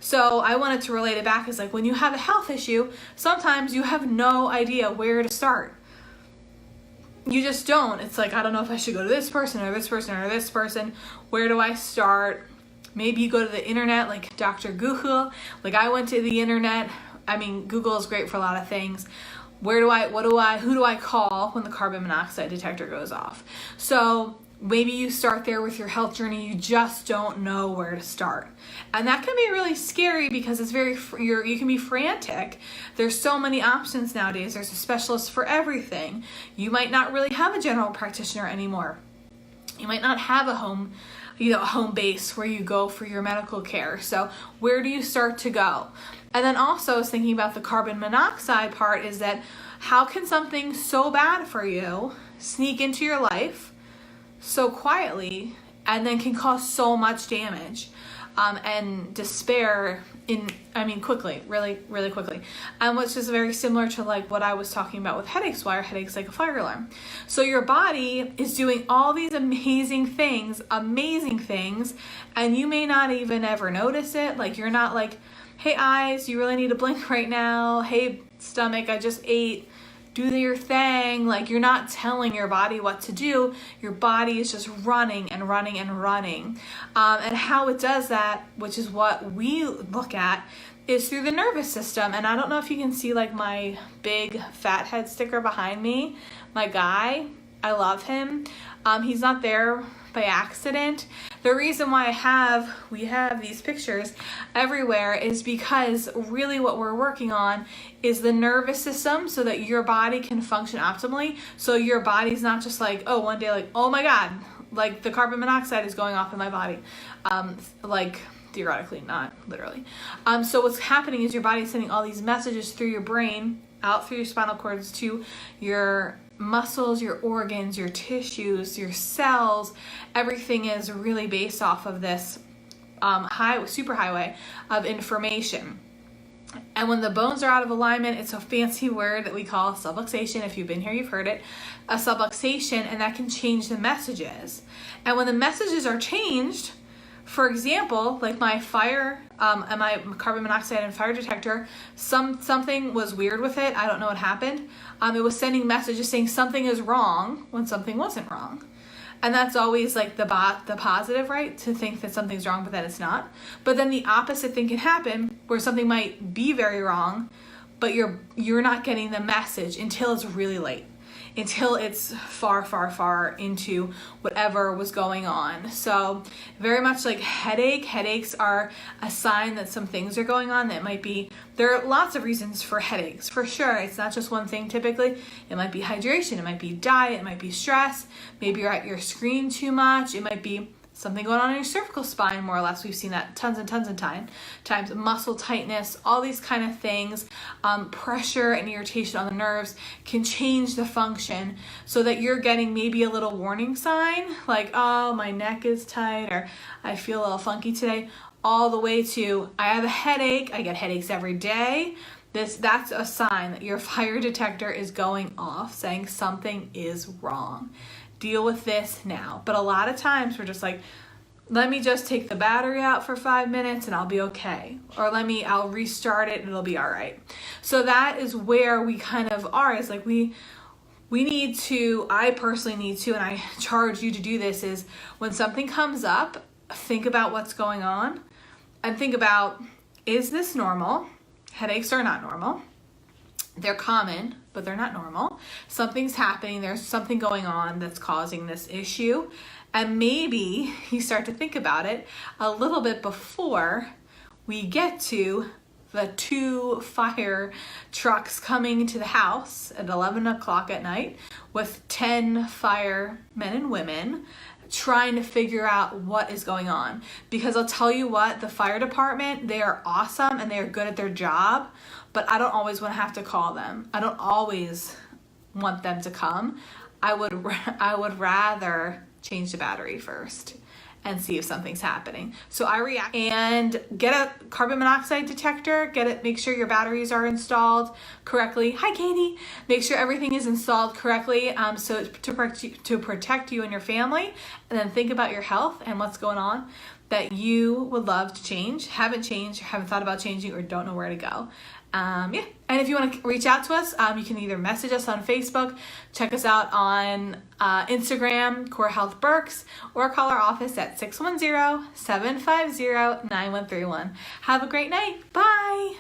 So I wanted to relate it back as like when you have a health issue, sometimes you have no idea where to start. You just don't. It's like, I don't know if I should go to this person or this person or this person. Where do I start? Maybe you go to the internet like Dr. Google. Like I went to the internet. I mean, Google is great for a lot of things. Who do I call when the carbon monoxide detector goes off? So maybe you start there with your health journey. You just don't know where to start. And that can be really scary because it's you can be frantic. There's so many options nowadays. There's a specialist for everything. You might not really have a general practitioner anymore. You might not have a home base where you go for your medical care. So where do you start to go? And then also I was thinking about the carbon monoxide part is that how can something so bad for you sneak into your life so quietly and then can cause so much damage and despair quickly, really, really quickly. And which is very similar to like what I was talking about with headaches. Why are headaches like a fire alarm? So your body is doing all these amazing things, and you may not even ever notice it. Like you're not like, hey eyes, you really need to blink right now. Hey stomach, I just ate. Do your thing. Like you're not telling your body what to do. Your body is just running and running and running. And how it does that, which is what we look at, is through the nervous system. And I don't know if you can see like my big fat head sticker behind me. My guy, I love him. He's not there by accident. The reason why we have these pictures everywhere is because really what we're working on is the nervous system so that your body can function optimally. So your body's not just like, oh, one day like, oh my God, like the carbon monoxide is going off in my body. Like theoretically, not literally. So what's happening is your body's sending all these messages through your brain, out through your spinal cords to your muscles, your organs, your tissues, your cells. Everything is really based off of this superhighway of information. And when the bones are out of alignment, it's a fancy word that we call subluxation. If you've been here, you've heard it. A subluxation, and that can change the messages. And when the messages are changed, for example, like my my carbon monoxide and fire detector, something was weird with it. I don't know what happened. It was sending messages saying something is wrong when something wasn't wrong. And that's always like the positive, right? To think that something's wrong, but then it's not. But then the opposite thing can happen where something might be very wrong, but you're not getting the message until it's really late. Until it's far, far, far into whatever was going on. So very much like headaches are a sign that some things are going on that might be, there are lots of reasons for headaches, for sure. It's not just one thing typically. It might be hydration, it might be diet, it might be stress. Maybe you're at your screen too much. It might be something going on in your cervical spine, more or less. We've seen that tons and tons of times. Muscle tightness, all these kind of things, pressure and irritation on the nerves can change the function so that you're getting maybe a little warning sign, like, oh, my neck is tight, or I feel a little funky today, all the way to, I have a headache, I get headaches every day. That's a sign that your fire detector is going off, saying something is wrong. Deal with this now. But a lot of times we're just like, let me just take the battery out for 5 minutes and I'll be okay. Or I'll restart it and it'll be all right. So that is where we kind of are. Is like we need to, I personally need to, and I charge you to do this, is when something comes up, think about what's going on and think about, is this normal? Headaches are not normal. They're common, but they're not normal. Something's happening. There's something going on that's causing this issue. And maybe you start to think about it a little bit before we get to the 2 fire trucks coming to the house at 11 o'clock at night with 10 firemen and women trying to figure out what is going on. Because I'll tell you what, the fire department, they are awesome and they are good at their job, but I don't always want to have to call them. I don't always want them to come. I would rather change the battery first and see if something's happening. So I react and get a carbon monoxide detector, make sure your batteries are installed correctly. Hi, Katie. Make sure everything is installed correctly so to protect you and your family, and then think about your health and what's going on. that you would love to change, haven't changed, haven't thought about changing, or don't know where to go. Yeah, and if you want to reach out to us, you can either message us on Facebook, check us out on Instagram, Core Health Berks, or call our office at 610-750-9131. Have a great night. Bye.